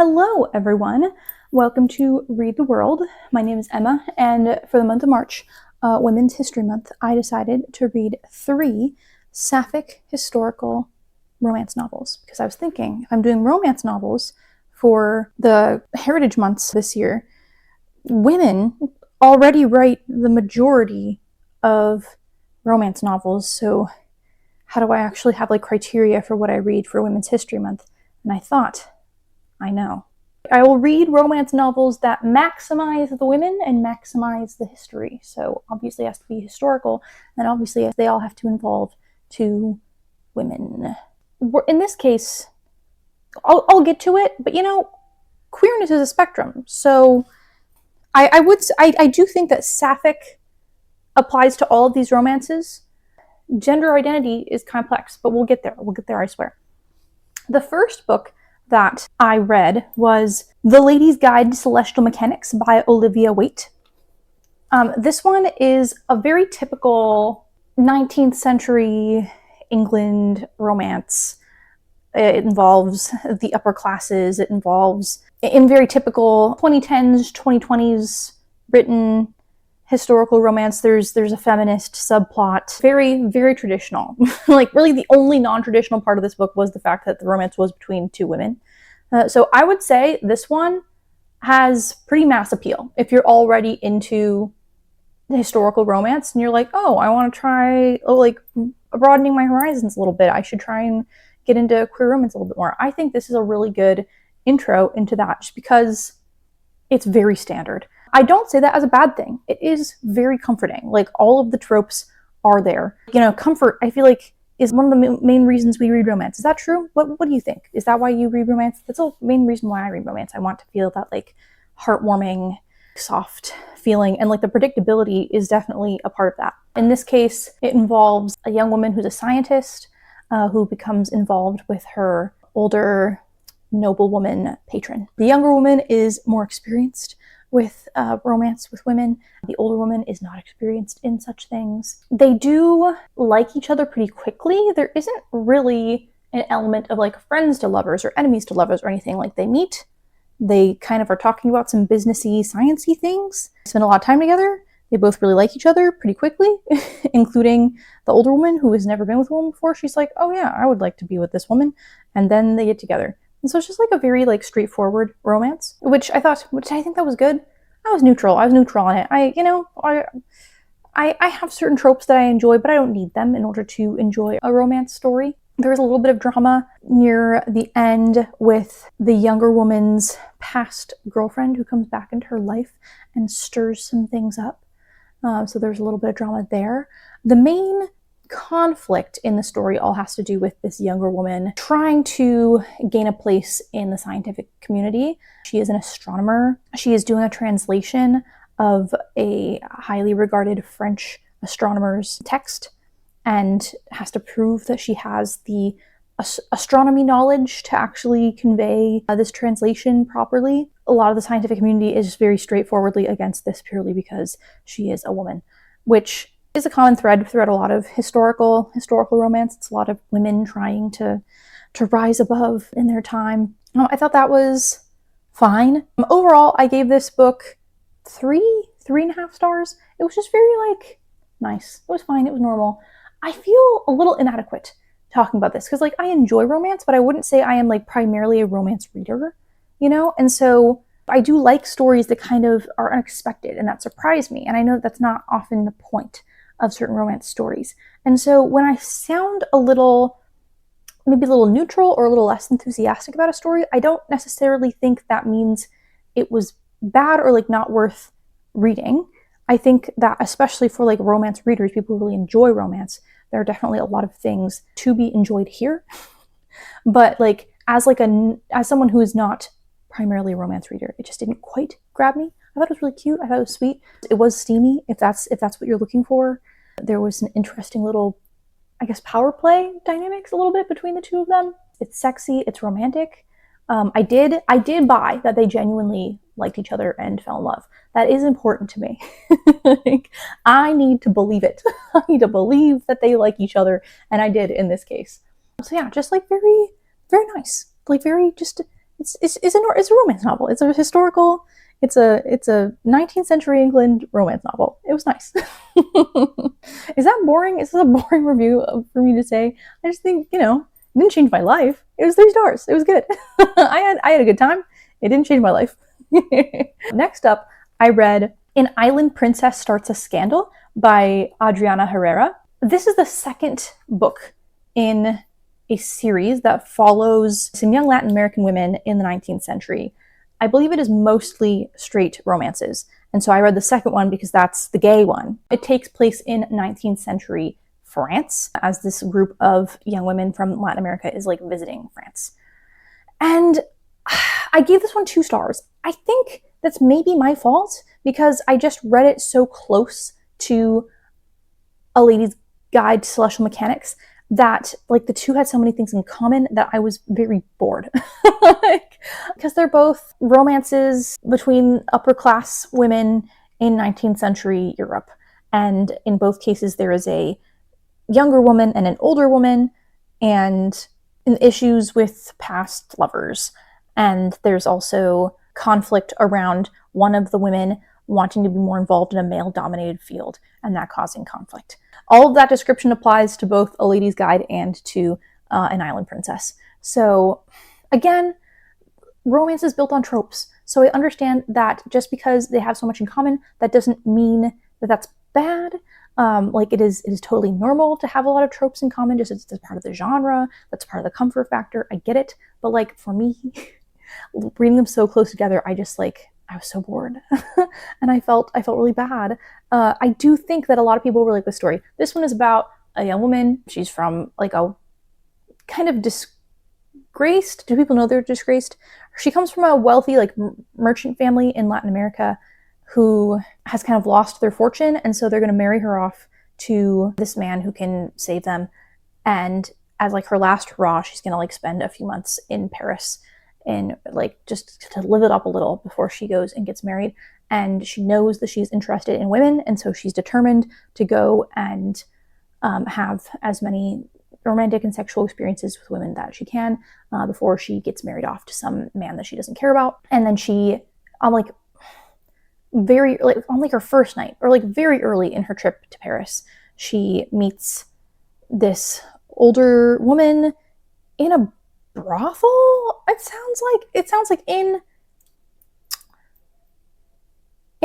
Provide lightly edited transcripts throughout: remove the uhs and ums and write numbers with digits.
Hello, everyone. Welcome to Read the World. My name is Emma, and for the month of March, Women's History Month, I decided to read 3 Sapphic historical romance novels because I was thinking if I'm doing romance novels for the Heritage Months this year, women already write the majority of romance novels, so how do I actually have criteria for what I read for Women's History Month? And I thought, I know. I will read romance novels that maximize the women and maximize the history. So obviously it has to be historical, and obviously they all have to involve 2 women. In this case, I'll get to it, but queerness is a spectrum. So I do think that Sapphic applies to all of these romances. Gender identity is complex, but we'll get there. We'll get there, I swear. The first book that I read was The Lady's Guide to Celestial Mechanics by Olivia Waite. This one is a very typical 19th century England romance. It involves the upper classes. It involves, in very typical 2010s, 2020s written historical romance, there's a feminist subplot. Very, very traditional. Really the only non-traditional part of this book was the fact that the romance was between 2 women. So I would say this one has pretty mass appeal. If you're already into historical romance and you're like, oh, I want to try broadening my horizons a little bit. I should try and get into queer romance a little bit more. I think this is a really good intro into that just because it's very standard. I don't say that as a bad thing. It is very comforting. All of the tropes are there. Comfort, I feel like, is one of the main reasons we read romance. Is that true? What do you think? Is that why you read romance? That's the main reason why I read romance. I want to feel that heartwarming, soft feeling, and the predictability is definitely a part of that. In this case, it involves a young woman who's a scientist who becomes involved with her older noblewoman patron. The younger woman is more experienced with romance with women. The older woman is not experienced in such things. They do like each other pretty quickly. There isn't really an element of friends to lovers or enemies to lovers or anything. They meet, they kind of are talking about some businessy, sciencey things, spend a lot of time together. They both really like each other pretty quickly, including the older woman who has never been with a woman before. She's like, oh yeah, I would like to be with this woman. And then they get together. And so it's just a very straightforward romance, which I think that was good. I was neutral on it. I have certain tropes that I enjoy, but I don't need them in order to enjoy a romance story. There's a little bit of drama near the end with the younger woman's past girlfriend who comes back into her life and stirs some things up. So there's a little bit of drama there. The main conflict in the story all has to do with this younger woman trying to gain a place in the scientific community. She is an astronomer. She is doing a translation of a highly regarded French astronomer's text and has to prove that she has the astronomy knowledge to actually convey this translation properly. A lot of the scientific community is very straightforwardly against this purely because she is a woman, which is a common thread throughout a lot of historical romance. It's a lot of women trying to rise above in their time. I thought that was fine. Overall, I gave this book 3.5 stars. It was just very nice. It was fine. It was normal. I feel a little inadequate talking about this because I enjoy romance, but I wouldn't say I am primarily a romance reader, And so I do like stories that kind of are unexpected and that surprise me. And I know that's not often the point of certain romance stories. And so when I sound maybe a little neutral or a little less enthusiastic about a story, I don't necessarily think that means it was bad or not worth reading. I think that especially for romance readers, people who really enjoy romance, there are definitely a lot of things to be enjoyed here. But as someone who is not primarily a romance reader, it just didn't quite grab me. I thought it was really cute. I thought it was sweet. It was steamy, if that's what you're looking for. There was an interesting little, power play dynamics a little bit between the 2 of them. It's sexy. It's romantic. I did buy that they genuinely liked each other and fell in love. That is important to me. I need to believe it. I need to believe that they like each other, and I did in this case. So yeah, just very, very nice. Very just it's a romance novel. It's a historical. It's a 19th century England romance novel. It was nice. Is that boring? Is this a boring review for me to say? I just think, it didn't change my life. It was 3 stars. It was good. I had a good time. It didn't change my life. Next up, I read An Island Princess Starts a Scandal by Adriana Herrera. This is the second book in a series that follows some young Latin American women in the 19th century. I believe it is mostly straight romances. And so I read the second one because that's the gay one. It takes place in 19th century France as this group of young women from Latin America is like visiting France. And I gave this one 2 stars. I think that's maybe my fault because I just read it so close to A Lady's Guide to Celestial Mechanics that like the two had so many things in common that I was very bored. Because they're both romances between upper class women in 19th century Europe. And in both cases, there is a younger woman and an older woman, and issues with past lovers. And there's also conflict around one of the women wanting to be more involved in a male-dominated field, and that causing conflict. All of that description applies to both A Lady's Guide and to An Island Princess. So, again, romance is built on tropes. So I understand that just because they have so much in common, that doesn't mean that that's bad. Like it is totally normal to have a lot of tropes in common, just as part of the genre. That's part of the comfort factor. I get it. But like for me, reading them so close together, I was so bored. And I felt really bad. I do think that a lot of people really like the story. This one is about a young woman. She's from like a kind of disgraced. Do people know they're disgraced? She comes from a wealthy like merchant family in Latin America who has kind of lost their fortune, and so they're going to marry her off to this man who can save them. And as like her last hurrah, she's going to like spend a few months in Paris and like just to live it up a little before she goes and gets married. And she knows that she's interested in women, and so she's determined to go and have as many romantic and sexual experiences with women that she can before she gets married off to some man that she doesn't care about. And then she, on her first night, or like very early in her trip to Paris, she meets this older woman in a brothel. It sounds like in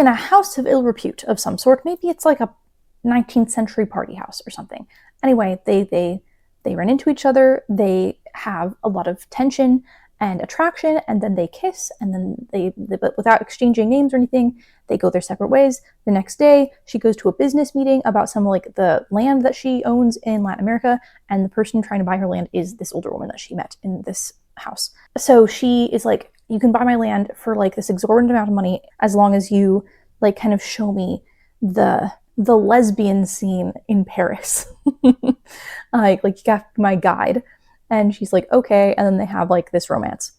a house of ill repute of some sort. Maybe it's like a 19th century party house or something. Anyway, they run into each other. They have a lot of tension and attraction, and then they kiss, and then but without exchanging names or anything, they go their separate ways. The next day, she goes to a business meeting about some like the land that she owns in Latin America, and the person trying to buy her land is this older woman that she met in this house. So she is like, you can buy my land for like this exorbitant amount of money as long as you like kind of show me the lesbian scene in Paris. like you got my guide. And she's like, okay. And then they have like this romance.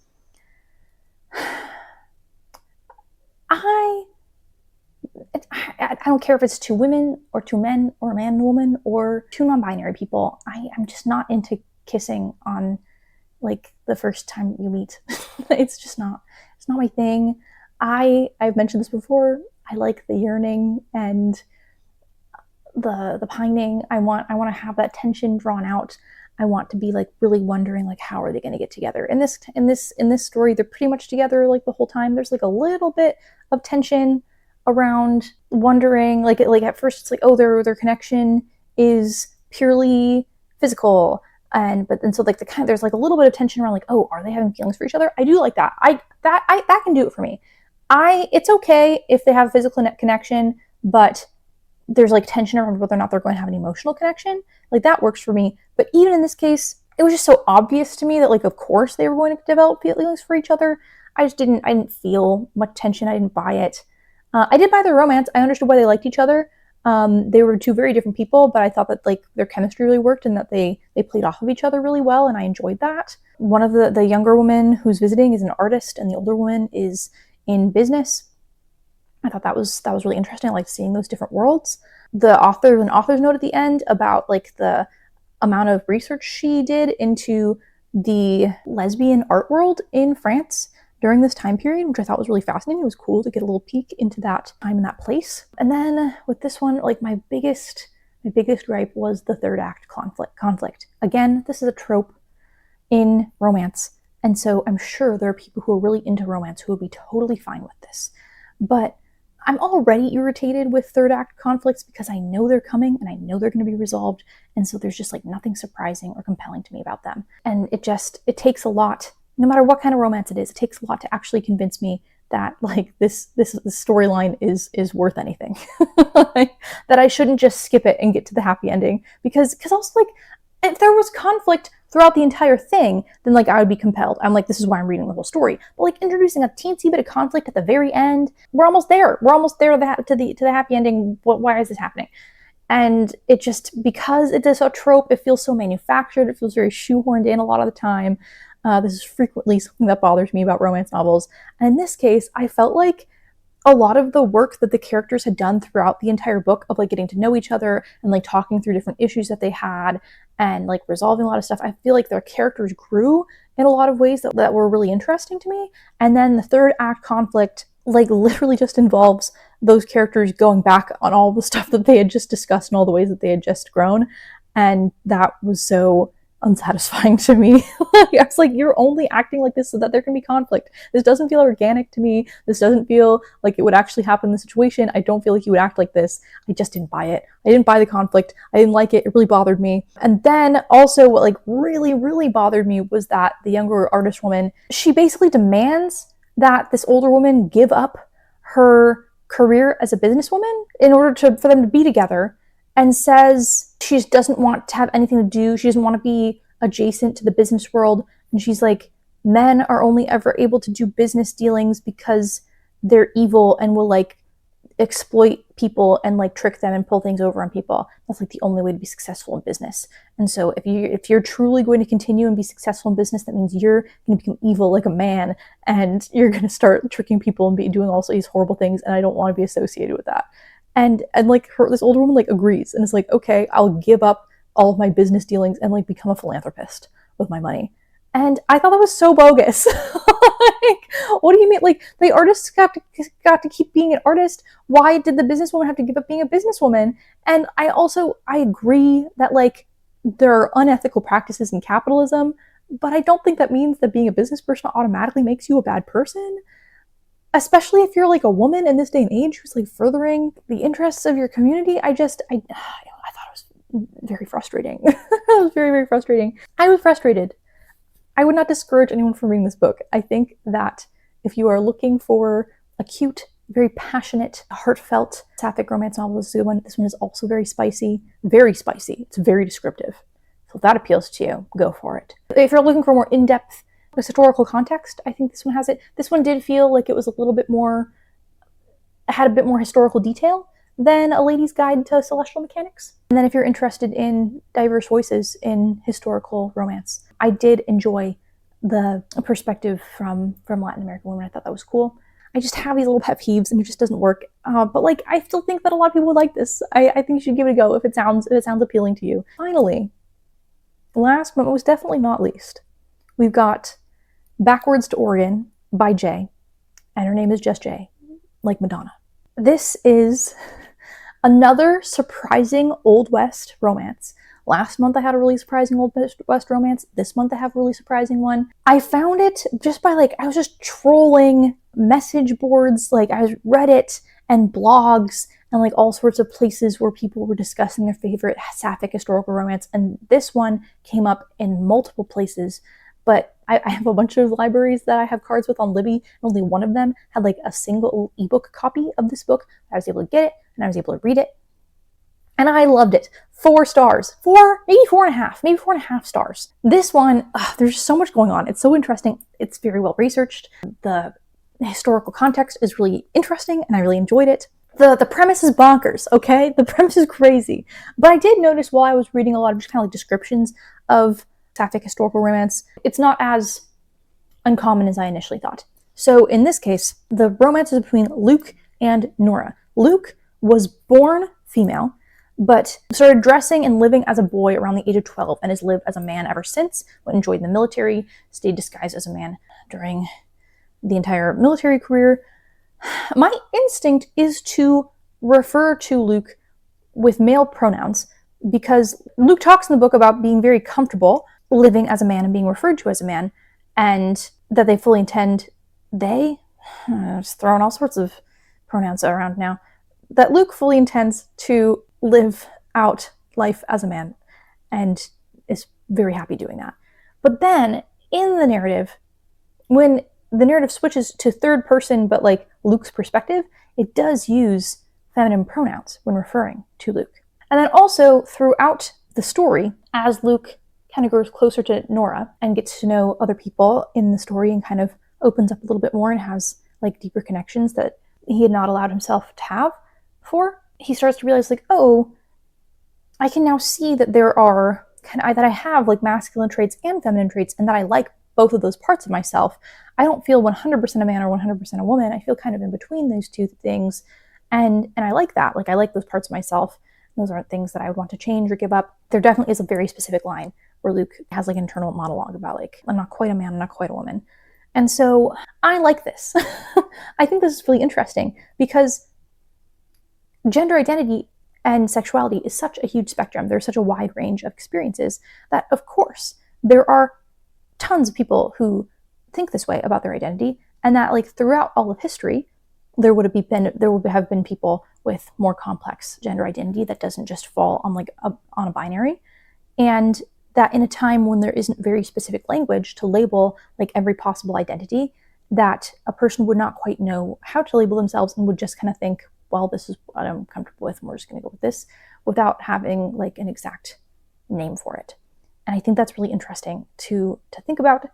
I don't care if it's 2 women or 2 men or a man and a woman or 2 non-binary people. I'm just not into kissing on like the first time you meet. It's not my thing. I've mentioned this before. I like the yearning and the pining. I want to have that tension drawn out. I want to be like really wondering like how are they going to get together. In this story, they're pretty much together like the whole time. There's like a little bit of tension around wondering like at first it's like, oh, their connection is purely physical, but then so like there's like a little bit of tension around like, oh, are they having feelings for each other? I do like that. That can do it for me. It's okay if they have a physical connection, but there's like tension around whether or not they're going to have an emotional connection. Like that works for me. But even in this case, it was just so obvious to me that like, of course they were going to develop feelings for each other. I didn't feel much tension. I didn't buy it. I did buy their romance. I understood why they liked each other. They were 2 very different people, but I thought that like their chemistry really worked and that they played off of each other really well. And I enjoyed that. One of the younger women who's visiting is an artist, and the older woman is in business. I thought that was really interesting. I liked seeing those different worlds. The author's note at the end about like the amount of research she did into the lesbian art world in France during this time period, which I thought was really fascinating. It was cool to get a little peek into that time and that place. And then with this one, like my biggest gripe was the third act conflict. Again, this is a trope in romance, and so I'm sure there are people who are really into romance who would be totally fine with this. But I'm already irritated with third act conflicts because I know they're coming and I know they're going to be resolved, and so there's just like nothing surprising or compelling to me about them. And it takes a lot, no matter what kind of romance it is, it takes a lot to actually convince me that like this storyline is worth anything. That I shouldn't just skip it and get to the happy ending, because also like if there was conflict throughout the entire thing, then like I would be compelled. I'm like, this is why I'm reading the whole story. But like introducing a teensy bit of conflict at the very end, we're almost there. We're almost there to the happy ending. Why is this happening? And it just, because it is a trope, it feels so manufactured. It feels very shoehorned in a lot of the time. This is frequently something that bothers me about romance novels. And in this case, I felt like a lot of the work that the characters had done throughout the entire book of like getting to know each other and like talking through different issues that they had and like resolving a lot of stuff, I feel like their characters grew in a lot of ways that were really interesting to me. And then the third act conflict like literally just involves those characters going back on all the stuff that they had just discussed and all the ways that they had just grown. And that was so unsatisfying to me. I was like, you're only acting like this so that there can be conflict. This doesn't feel organic to me. This doesn't feel like it would actually happen in the situation. I don't feel like you would act like this. I just didn't buy it. I didn't buy the conflict. I didn't like it. It really bothered me. And then also what like really, really bothered me was that the younger artist woman, she basically demands that this older woman give up her career as a businesswoman in order for them to be together, and says she doesn't want to have anything to do. She doesn't want to be adjacent to the business world. And she's like, men are only ever able to do business dealings because they're evil and will like exploit people and like trick them and pull things over on people. That's like the only way to be successful in business. And so if you're truly going to continue and be successful in business, that means you're going to become evil like a man, and you're going to start tricking people and doing all these horrible things. And I don't want to be associated with that. And like this older woman like agrees and is like, okay, I'll give up all of my business dealings and like become a philanthropist with my money. And I thought that was so bogus. Like, what do you mean? Like, the artist got to keep being an artist. Why did the businesswoman have to give up being a businesswoman? And I agree that like there are unethical practices in capitalism, but I don't think that means that being a business person automatically makes you a bad person. Especially if you're like a woman in this day and age who's like furthering the interests of your community. I thought it was very frustrating. It was very, very frustrating. I was frustrated. I would not discourage anyone from reading this book. I think that if you are looking for a cute, very passionate, heartfelt Sapphic romance novel, this is a good one. This one is also very spicy. Very spicy. It's very descriptive. So if that appeals to you, go for it. If you're looking for more in-depth historical context, I think this one has it. This one did feel like it was a little bit more, had a bit more historical detail than A Lady's Guide to Celestial Mechanics. And then if you're interested in diverse voices in historical romance, I did enjoy the perspective from Latin American women. I thought that was cool. I just have these little pet peeves and it just doesn't work. But like, I still think that a lot of people would like this. I think you should give it a go if it sounds appealing to you. Finally, last but most definitely not least, we've got Backwards to Oregon by Jay, and her name is just Jay, like Madonna. This is another surprising Old West romance. Last month I had a really surprising Old West romance. This month I have a really surprising one. I found it just by like, I was just trolling message boards, like I was Reddit and blogs and like all sorts of places where people were discussing their favorite Sapphic historical romance, and this one came up in multiple places. But I have a bunch of libraries that I have cards with on Libby, and only one of them had like a single ebook copy of this book. I was able to get it, and I was able to read it. And I loved it. 4 stars. 4, maybe 4.5, maybe 4.5 stars. This one, there's so much going on. It's so interesting. It's very well researched. The historical context is really interesting, and I really enjoyed it. The premise is bonkers, okay? The premise is crazy. But I did notice while I was reading a lot of just kind of like descriptions of Sapphic historical romance, it's not as uncommon as I initially thought. So in this case, the romance is between Luke and Nora. Luke was born female, but started dressing and living as a boy around the age of 12 and has lived as a man ever since. Enjoyed the military, stayed disguised as a man during the entire military career. My instinct is to refer to Luke with male pronouns because Luke talks in the book about being very comfortable living as a man and being referred to as a man, and that they fully intend, just throwing all sorts of pronouns around now, that Luke fully intends to live out life as a man and is very happy doing that. But then in the narrative, when the narrative switches to third person, but like Luke's perspective, it does use feminine pronouns when referring to Luke. And then also throughout the story, as Luke kind of grows closer to Nora and gets to know other people in the story and kind of opens up a little bit more and has like deeper connections that he had not allowed himself to have before, he starts to realize like, oh, I can now see that there are that I have like masculine traits and feminine traits, and that I like both of those parts of myself. I don't feel 100% a man or 100% a woman. I feel kind of in between those two things. And I like that. Like I like those parts of myself. Those aren't things that I would want to change or give up. There definitely is a very specific line where Luke has like an internal monologue about like, I'm not quite a man, I'm not quite a woman. And so I like this. I think this is really interesting because gender identity and sexuality is such a huge spectrum. There's such a wide range of experiences that, of course, there are tons of people who think this way about their identity, and that like throughout all of history, there would have been people with more complex gender identity that doesn't just fall on like on a binary, and that in a time when there isn't very specific language to label like every possible identity, that a person would not quite know how to label themselves and would just kind of think, well, this is what I'm comfortable with and we're just going to go with this, without having like an exact name for it. And I think that's really interesting to think about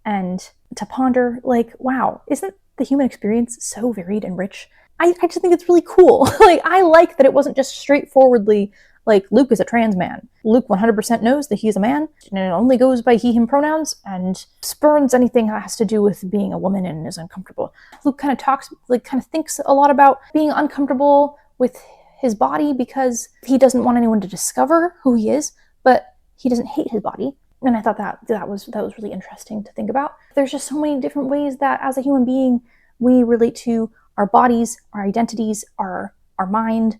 and to ponder, like, wow, isn't the human experience so varied and rich? I just think it's really cool. Like, I like that it wasn't just straightforwardly like Luke is a trans man. Luke 100% knows that he's a man and it only goes by he, him pronouns and spurns anything that has to do with being a woman and is uncomfortable. Luke kind of thinks a lot about being uncomfortable with his body because he doesn't want anyone to discover who he is, but he doesn't hate his body. And I thought that was really interesting to think about. There's just so many different ways that as a human being, we relate to our bodies, our identities, our mind,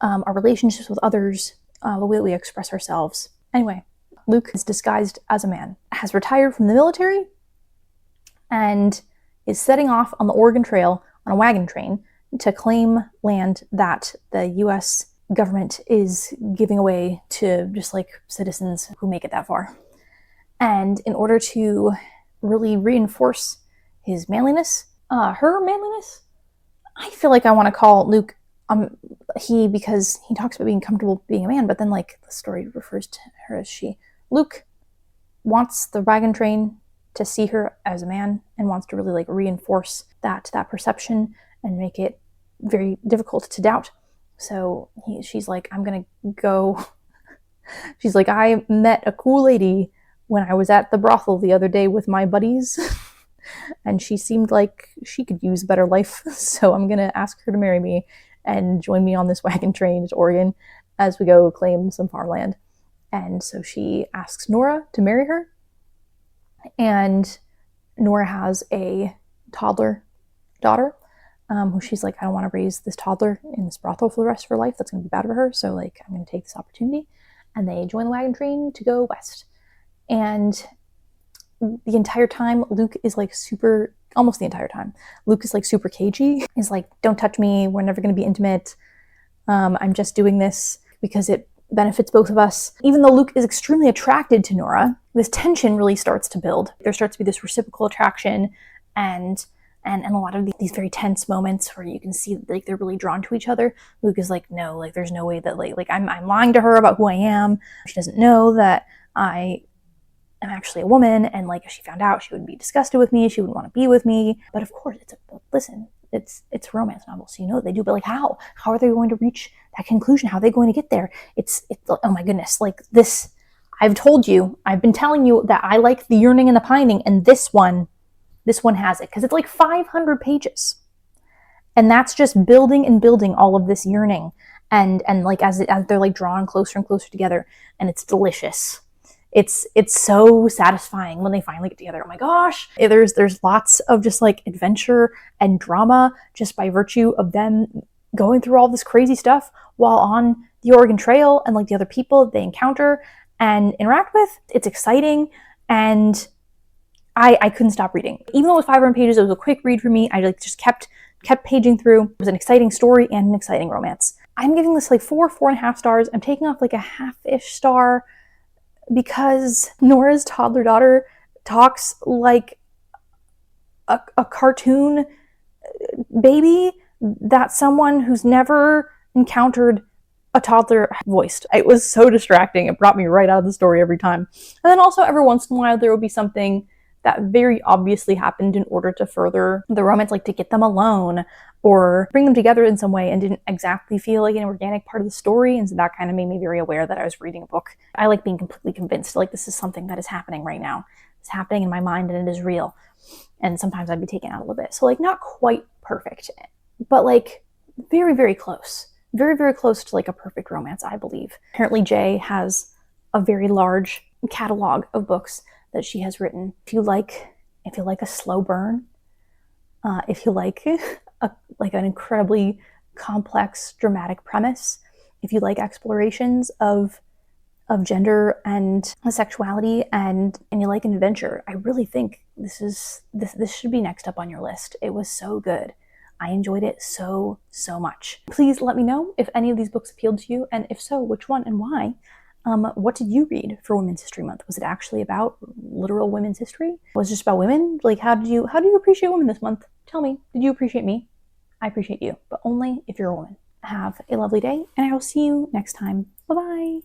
our relationships with others, the way we express ourselves. Anyway, Luke is disguised as a man, has retired from the military, and is setting off on the Oregon Trail on a wagon train to claim land that the U.S. government is giving away to just like citizens who make it that far. And in order to really reinforce his manliness, her manliness, I feel like I want to call Luke because he talks about being comfortable being a man, but then like the story refers to her as she. Luke wants the wagon train to see her as a man and wants to really like reinforce that perception and make it very difficult to doubt. So she's like, I'm gonna go. She's like, I met a cool lady when I was at the brothel the other day with my buddies, and she seemed like she could use a better life. So I'm gonna ask her to marry me and join me on this wagon train to Oregon as we go claim some farmland. And so she asks Nora to marry her, and Nora has a toddler daughter who she's like, I don't want to raise this toddler in this brothel for the rest of her life. That's going to be bad for her. So like, I'm going to take this opportunity. And they join the wagon train to go west. And the entire time, Luke is like almost the entire time, Luke is like super cagey. He's like, don't touch me. We're never going to be intimate. I'm just doing this because it benefits both of us. Even though Luke is extremely attracted to Nora, this tension really starts to build. There starts to be this reciprocal attraction and a lot of these very tense moments where you can see like they're really drawn to each other. Luke is like, no, like there's no way that like I'm lying to her about who I am. She doesn't know that I am actually a woman, and like if she found out, she would be disgusted with me. She wouldn't want to be with me. But of course, it's a romance novel, so you know what they do. But like, how are they going to reach that conclusion? How are they going to get there? It's oh my goodness, like this. I've been telling you that I like the yearning and the pining, and this one has it because it's like 500 pages, and that's just building and building all of this yearning and like as they're like drawn closer and closer together, and it's delicious. It's so satisfying when they finally get together. Oh my gosh. There's lots of just like adventure and drama just by virtue of them going through all this crazy stuff while on the Oregon Trail, and like the other people they encounter and interact with. It's exciting, and I couldn't stop reading. Even though it was 500 pages, it was a quick read for me. I like just kept paging through. It was an exciting story and an exciting romance. I'm giving this like 4.5 stars. I'm taking off like a half-ish star because Nora's toddler daughter talks like a cartoon baby that someone who's never encountered a toddler voiced. It was so distracting. It brought me right out of the story every time. And then also every once in a while there would be something that very obviously happened in order to further the romance, like to get them alone or bring them together in some way, and didn't exactly feel like an organic part of the story. And so that kind of made me very aware that I was reading a book. I like being completely convinced, like this is something that is happening right now. It's happening in my mind and it is real. And sometimes I'd be taken out a little bit. So like not quite perfect, but like very, very close. Very, very close to like a perfect romance, I believe. Apparently Jay has a very large catalog of books that she has written. If you like a slow burn, if you like an incredibly complex, dramatic premise, if you like explorations of gender and sexuality, and you like an adventure, I really think this should be next up on your list. It was so good. I enjoyed it so much. Please let me know if any of these books appealed to you, and if so, which one and why. What did you read for Women's History Month? Was it actually about literal women's history? Was it just about women? Like, how do you appreciate women this month? Tell me. Did you appreciate me? I appreciate you, but only if you're a woman. Have a lovely day, and I will see you next time. Bye-bye.